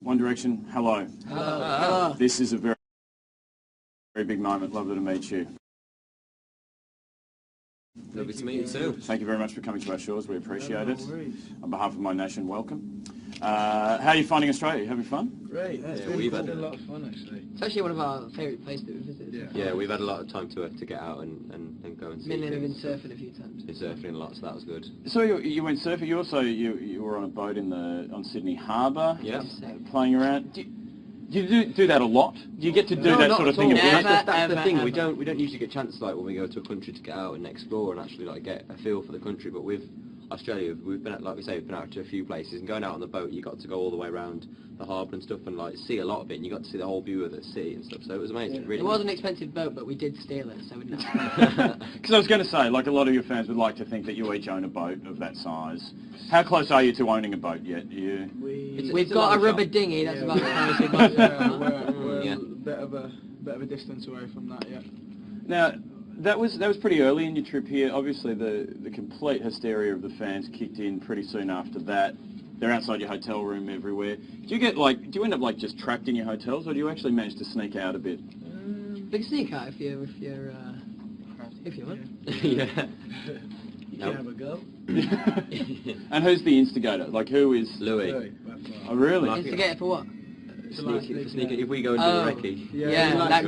One Direction, hello. Hello. This is a very, very big moment. Lovely to meet you. Lovely to meet you too. Thank you very much for coming to our shores. We appreciate it. On behalf of my nation, welcome. How are you finding Australia? You having fun? Great. Yeah, we've had a lot of fun actually. It's actually one of our favourite places that we visited. Yeah, we've had a lot of time to get out and go and see Me and Lynn have been things. surfing a few times. Been surfing a lot, so that was good. So you went surfing. You also you were on a boat on Sydney Harbour. Yeah. Playing around. Do you do that a lot? Do you get to do No, that not sort of at thing? all. a bit? That's the thing. ever. We don't usually get chances like when we go to a country to get out and explore and actually like get a feel for the country. But with Australia, we've been like we say, we've been out to a few places and going out on the boat. You got to go all the way around the harbour and stuff and like see a lot of it. And you got to see the whole view of the city and stuff. So it was amazing. Yeah. Really. It was an expensive boat, but we did steal it, so we didn't. Because I was going to say, like a lot of your fans would like to think that you each own a boat of that size. How close are you to owning a boat yet? We've got a rubber dinghy. That's about the closest we've got. We're a bit of a distance away from that yet. Now, that was pretty early in your trip here. Obviously, the complete hysteria of the fans kicked in pretty soon after that. They're outside your hotel room everywhere. Do you end up like just trapped in your hotels, or do you actually manage to sneak out a bit? Big sneak out if you want. Yeah. You can have a go. And who's the instigator? Like, who is... Louis. Oh, really? Instigator for what? Sneak, if we go into the recce. Yeah, like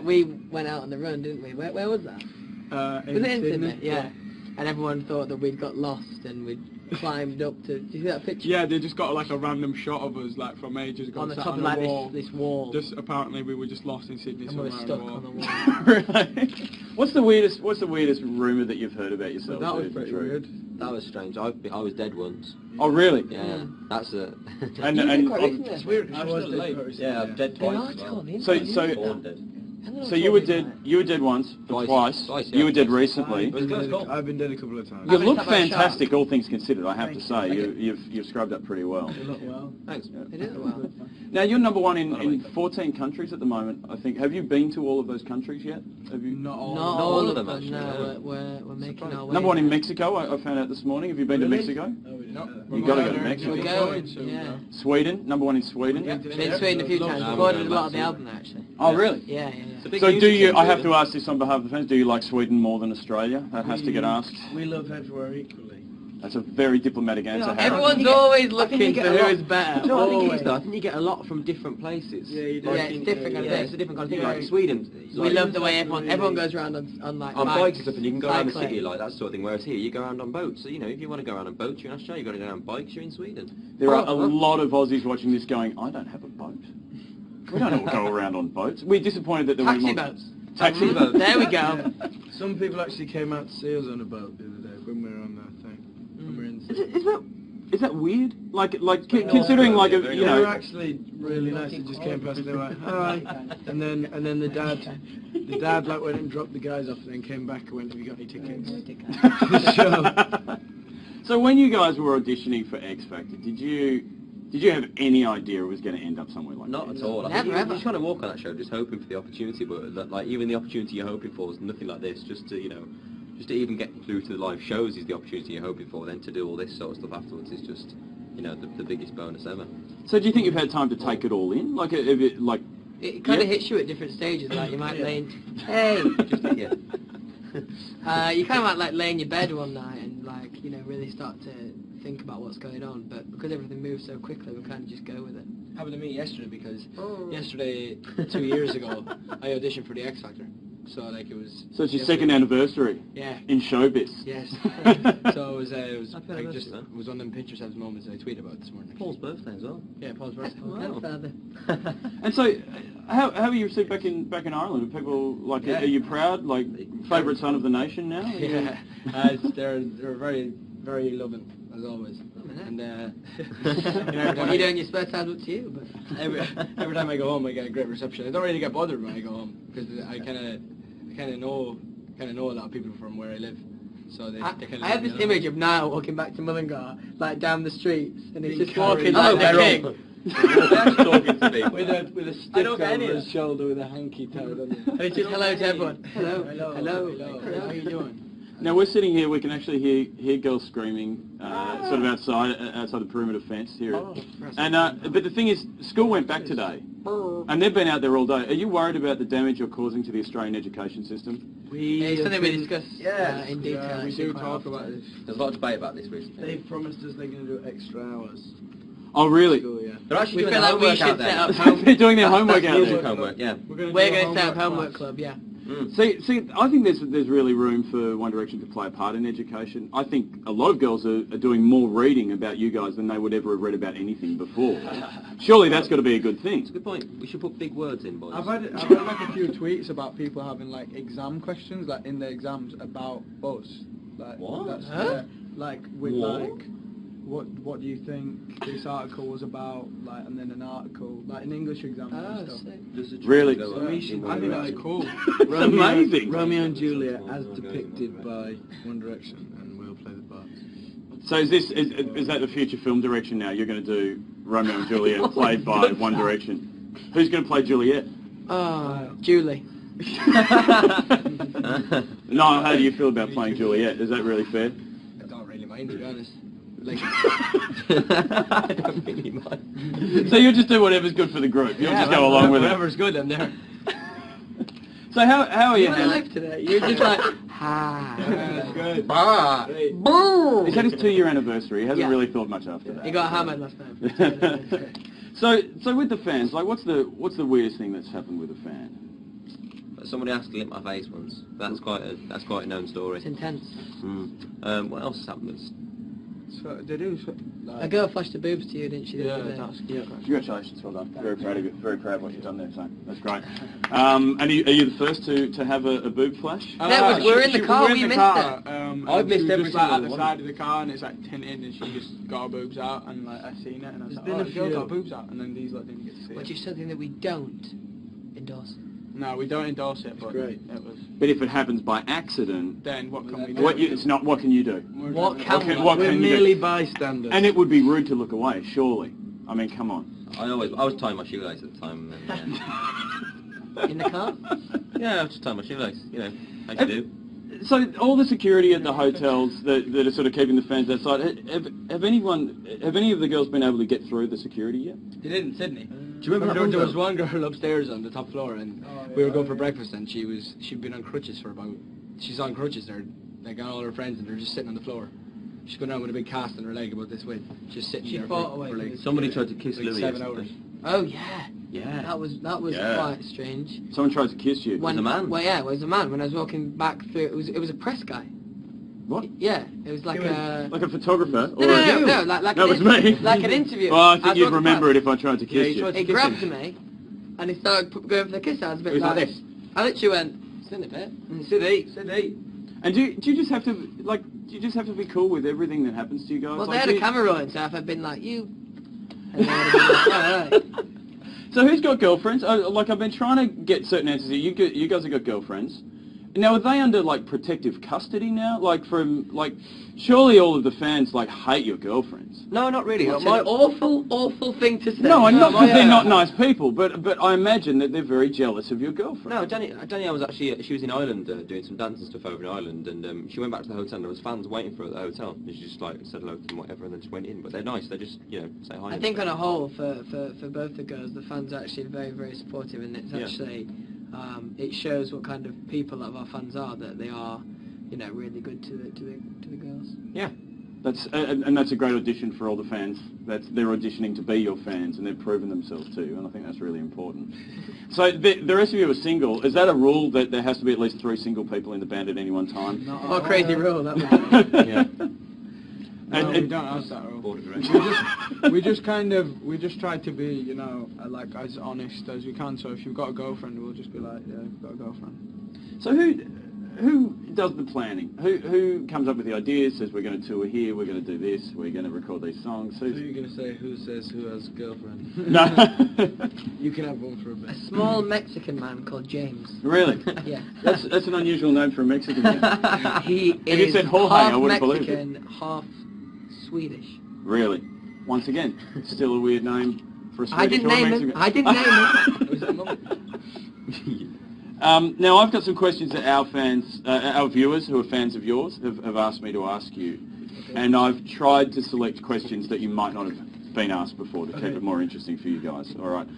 we went out on the run, didn't we? Where was that? Was it in Sydney? Yeah. And everyone thought that we'd got lost and we'd climbed up to... Did you see that picture? Yeah, they just got like a random shot of us like from ages ago. On the sat top of the like wall. this wall. Just apparently we were just lost in Sydney And we were somewhere stuck on the wall. wall. Really? What's the weirdest rumour that you've heard about yourself? That was pretty weird. That was strange. I was dead once. Oh, really? Yeah, that's it. And It's weird. I was Yeah, I'm dead twice. as well. Born dead. So you were dead once, twice. Twice, You were dead yeah. recently. It was a close call. I've been dead a couple of times. You look How about a fantastic, all things considered. I have to say, Thank you've scrubbed up pretty well. You look well. Thanks. It is well. Now you're number one in 14 countries at the moment. I think. Have you been to all of those countries yet? Have you? Not all. Not all of them, No, actually, we're making our way. Number one in Mexico. I found out this morning. Have you been to Mexico? No. You got to go to Mexico. We're going, yeah. Sweden. Number one in Sweden. Been to Sweden a few times. Recorded a lot of the album there, actually. Oh, really? Yeah. So do you? I have to ask this on behalf of the fans. Do you like Sweden more than Australia? That has to get asked. We love everywhere equally. That's a very diplomatic answer. Harry. Everyone's always looking you for get a who lot- is better. No, I think it Always. is though. I think you get a lot from different places. Yeah, you do. Yeah, it's different kind of Yeah, thing. it's a different kind of thing. Yeah. Like Sweden. We like, love the way everyone goes around on like on bikes and stuff, and you can go around the cycling. city like that sort of thing. Whereas here, you go around on boats. So you know, if you want to go around on boats, you're in Australia. You got to go around on bikes. You're in Sweden. There are a lot of Aussies watching this going, I don't have a boat. We don't go around on boboats. We're disappointed that there Taxi weren't more... boats. Taxi boats. There we go. Some people actually came out to see us on a boat the other day when we were on that thing. When we were in Is that weird? Considering like a, They you were know... actually really nice. They just came past and they were like, hi. And then the dad like went and dropped the guys off and then came back and went, have you got any tickets? So when you guys were auditioning for X Factor, did you have any idea it was going to end up somewhere like Not this? at all. I Never, think you ever. just kind of walk on that show, just hoping for the opportunity. But like even the opportunity you're hoping for is nothing like this. Just to just to even get through to the live shows is the opportunity you're hoping for. Then to do all this sort of stuff afterwards is just the biggest bonus ever. So do you think you've had time to take it all in? Like, if it, like... It kind of Yeah. hits you at different stages. Like you might lay in, hey, you kind of might like lay in your bed one night and like really start to think about what's going on. But because everything moves so quickly, we kind of just go with it. Happened to me yesterday because yesterday, 2 years ago, I auditioned for the X Factor. So like it was. So it's your second anniversary Yeah. in showbiz. Yes. So it was Happy like anniversary, just man. it was one of them pinch yourselves moments that I tweeted about this morning. Paul's birthday as well. Yeah, Paul's birthday. Wow. Grandfather. And so, how are you received back in Ireland? Are people like? Yeah. Are you proud? Like, favourite son of the nation now? Yeah. They're very very loving as always. And What you do in your spare time, up to you. But every time I go home, I get a great reception. I don't really get bothered when I go home because I kind of know a lot of people from where I live. So they kind of I have this image of Niall walking back to Mullingar, like down the streets, and he's just walking Oh, like the king. Talking to me. with a stick don't get over any of his shoulder with a hanky tied on it. And he's just hello to everyone. Hello, Hello. hello. How are you doing? Now we're sitting here. We can actually hear girls screaming, sort of outside the perimeter fence here. And but the thing is, school went back today, and they've been out there all day. Are you worried about the damage you're causing to the Australian education system? It's something we discussed in detail. We do talk about this. There's a lot of debate about this recently. They've promised us they're going to do extra hours. Oh really? School, yeah. They're actually We doing feel like we homework should out set up there. They're doing their homework out Music there. homework, yeah. We're going to set up homework club, yeah. See, I think there's really room for One Direction to play a part in education. I think a lot of girls are doing more reading about you guys than they would ever have read about anything before. Surely that's got to be a good thing. It's a good point. We should put big words in, boys. I've had like a few tweets about people having like exam questions, like in their exams about us. Like, What? That's, Huh? like with What? like, what do you think this article was about? Like, and then an article, like an English exam and stuff. Really? Go So up we should, in I One think Direction. that's cool. It's amazing. Romeo and Juliet, as depicted by One Direction, and we'll play the part. So is that the future film direction now? You're going to do Romeo and Juliet played by One Direction. Who's going to play Juliet? Julie. Niall, how do you feel about playing Juliet? Is that really fair? I don't really mind, to be honest. Like, I don't really mind. So you just do whatever's good for the group. You'll just go along with it. whatever's good, I'm there. So how are you You're handling? alive today. You're just like, ha. That's good. Ah! He's had his 2-year anniversary. He hasn't Yeah. really thought much after He that. got hammered last time. So with the fans, like, what's the weirdest thing that's happened with a fan? Somebody asked to lick my face once. That's quite a known story. It's intense. What else has happened? So they do. So, like, A girl flashed her boobs to you, didn't she? the yeah, other day? that's Congratulations, well done. Very proud of you. Very proud of what you've done there, so that's great. And are you the first to have a boob flash? No, we're in the car, we missed it. I've missed every just like at single the one. side of the car, and it's like tinted, and she just got her boobs out, and like I seen it, and I was like, been oh, a the girl few. got her boobs out, and then these like didn't get to see Which it. is something that we don't endorse. No, we don't endorse it, but great. it was. But if it happens by accident, Then what can we do? what can you do? What can we what We're can you do? merely bystanders. And it would be rude to look away, surely. I mean, come on. I was tying my shoelace at the time. And then, In the car? yeah, I was just tying my shoelace. You know, as you do. So all the security at the hotels that are sort of keeping the fans outside, have any of the girls been able to get through the security yet? They did in Sydney. Do you remember that there one was girl? one girl upstairs on the top floor, and we were going for breakfast, and she'd been on crutches for about. She's on crutches there, like all her friends, and they're just sitting on the floor. She's going around with a big cast on her leg about this width, just sitting She there fought for away like from the Somebody tried to kiss like Louis 7 yesterday. hours. Oh, yeah. Yeah. That was Yeah. quite strange. Someone tries to kiss you. When, a man. Well, yeah, it was a man. When I was walking back through, it was a press guy. What? Yeah, it was like a... Like a photographer? No, like That an was me. Like an interview. Well, I think was you'd walking remember past. it if I tried to kiss he you. tried He grabbed me, and he started going for the kiss. I was a bit It was like like this. I literally went, sit in a bit. Sydney. And do you just have to be cool with everything that happens to you guys? Well, Like, they had do a you- camera rolling, so if I'd been like, you... And they would have been like, all right. So who's got girlfriends? Like, I've been trying to get certain answers here. You guys have got girlfriends. Now, are they under, like, protective custody now? Like, surely all of the fans, like, hate your girlfriends. No, not really. It's an awful thing to say. No, I'm not because my, they're not nice people, but I imagine that they're very jealous of your girlfriend. No, Danielle was actually, she was in Ireland doing some dance and stuff over in Ireland, and she went back to the hotel, and there was fans waiting for her at the hotel, and she just like said hello to them, whatever, and then just went in. But they're nice, they just, you know, say hi. I think on a whole, for both the girls, the fans are actually very, very supportive, and it's actually, it shows what kind of people that our fans are, that they are, you know, really good to the girls. Yeah. That's a great audition for all the fans. They're auditioning to be your fans, and they've proven themselves too, and I think that's really important. So the rest of you are single. Is that a rule that there has to be at least 3 single people in the band at any one time? What a crazy rule that was. Yeah. No, we don't ask that rule. Board of directors. We just try to be, you know, like as honest as we can. So if you've got a girlfriend, we'll just be like, yeah, I've got a girlfriend. So who does the planning? Who comes up with the ideas? Says we're going to tour here, we're going to do this, we're going to record these songs. Who are you going to say who says who has a girlfriend? No. You can have one for a A bit. small Mexican man called James. Really? Yeah. That's an unusual name for a Mexican man. He If you is said Jorge, half I wouldn't believe it. Mexican, half Swedish. Really? Once again, still a weird name for a Swedish I didn't or a name Mexican. him. I didn't name him. Now, I've got some questions that our fans, our viewers who are fans of yours have asked me to ask you. And I've tried to select questions that you might not have been asked before to keep it more interesting for you guys. All right.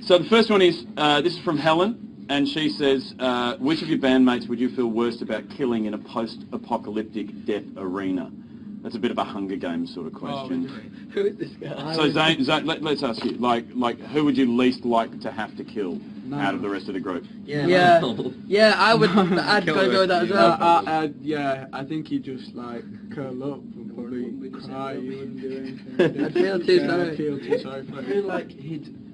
So the first one is, this is from Helen, and she says, which of your bandmates would you feel worst about killing in a post-apocalyptic death arena? That's a bit of a Hunger Games sort of question. Who is this guy? So Zane, let's ask you, like, who would you least like to have to kill out of the rest of the group? Yeah, I would. I'd go with that as well. Yeah, I think he'd just like curl up and probably cry. He wouldn't do anything. I'd feel too sorry. I'd feel too sorry for him.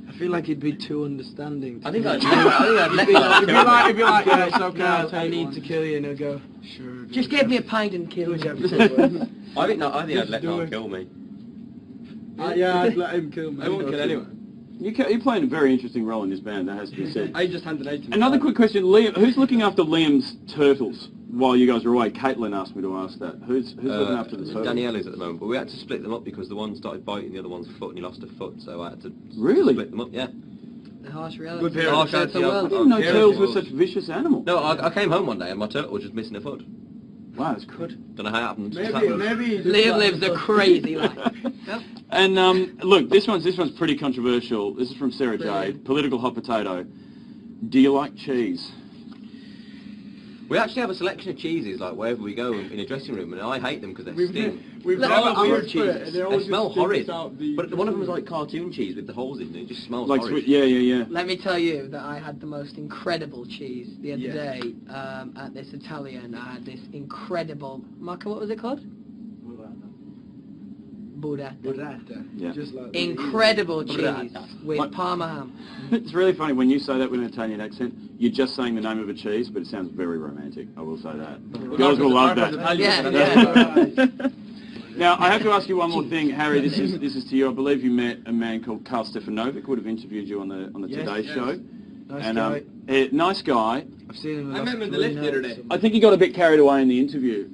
I feel like he'd be too understanding. I think I'd let He'd be like, yeah, it's okay, I need to kill you, and he'll go, sure. Just give me a pint and kill me. I think I'd let him kill me. Yeah, I'd let him kill me. I won't kill anyone. You're playing a very interesting role in this band, that has to be said. I just handed out to me. Another quick question, Liam, who's looking after Liam's turtles while you guys are away? Caitlin asked me to ask that. Who's looking after the turtles? Danielle is at the moment, but we had to split them up because the one started biting the other one's foot and he lost a foot, so I had to split them up, yeah. The harsh reality. Good parents. I didn't know turtles were such vicious animals. No, I came home one day and my turtle was just missing a foot. Wow, that's good. Don't know how it happened. Maybe Liam lives a crazy life. And look, this one's pretty controversial. This is from Sarah Jade. Political hot potato. Do you like cheese? We actually have a selection of cheeses, like wherever we go in a dressing room, and I hate them because they stink. We've never weird cheeses. They smell horrid. But one of them is like cartoon cheese with the holes in it. It just smells Like horrid. yeah. Let me tell you that I had the most incredible cheese the other day at this Italian. I had this incredible... Marco, what was it called? Burrata. Yeah. Just like Incredible cheese with Parma ham. It's really funny when you say that with an Italian accent. You're just saying the name of a cheese, but it sounds very romantic. I will say that. Girls will love that. Yeah. Now I have to ask you one more thing, Harry. This is to you. I believe you met a man called Carl Stefanovic. Would have interviewed you on the Today Show. Nice guy. Nice guy. I've seen him. I met him in the lift the other day. I think he got a bit carried away in the interview.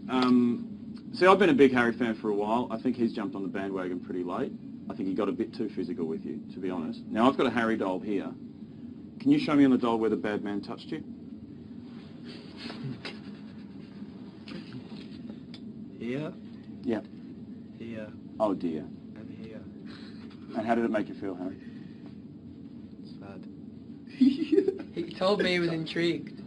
See, I've been a big Harry fan for a while. I think he's jumped on the bandwagon pretty late. I think he got a bit too physical with you, to be honest. Now, I've got a Harry doll here. Can you show me on the doll where the bad man touched you? Here. Yeah. Here. Oh, dear. And here. And how did it make you feel, Harry? Sad. He told me he was intrigued.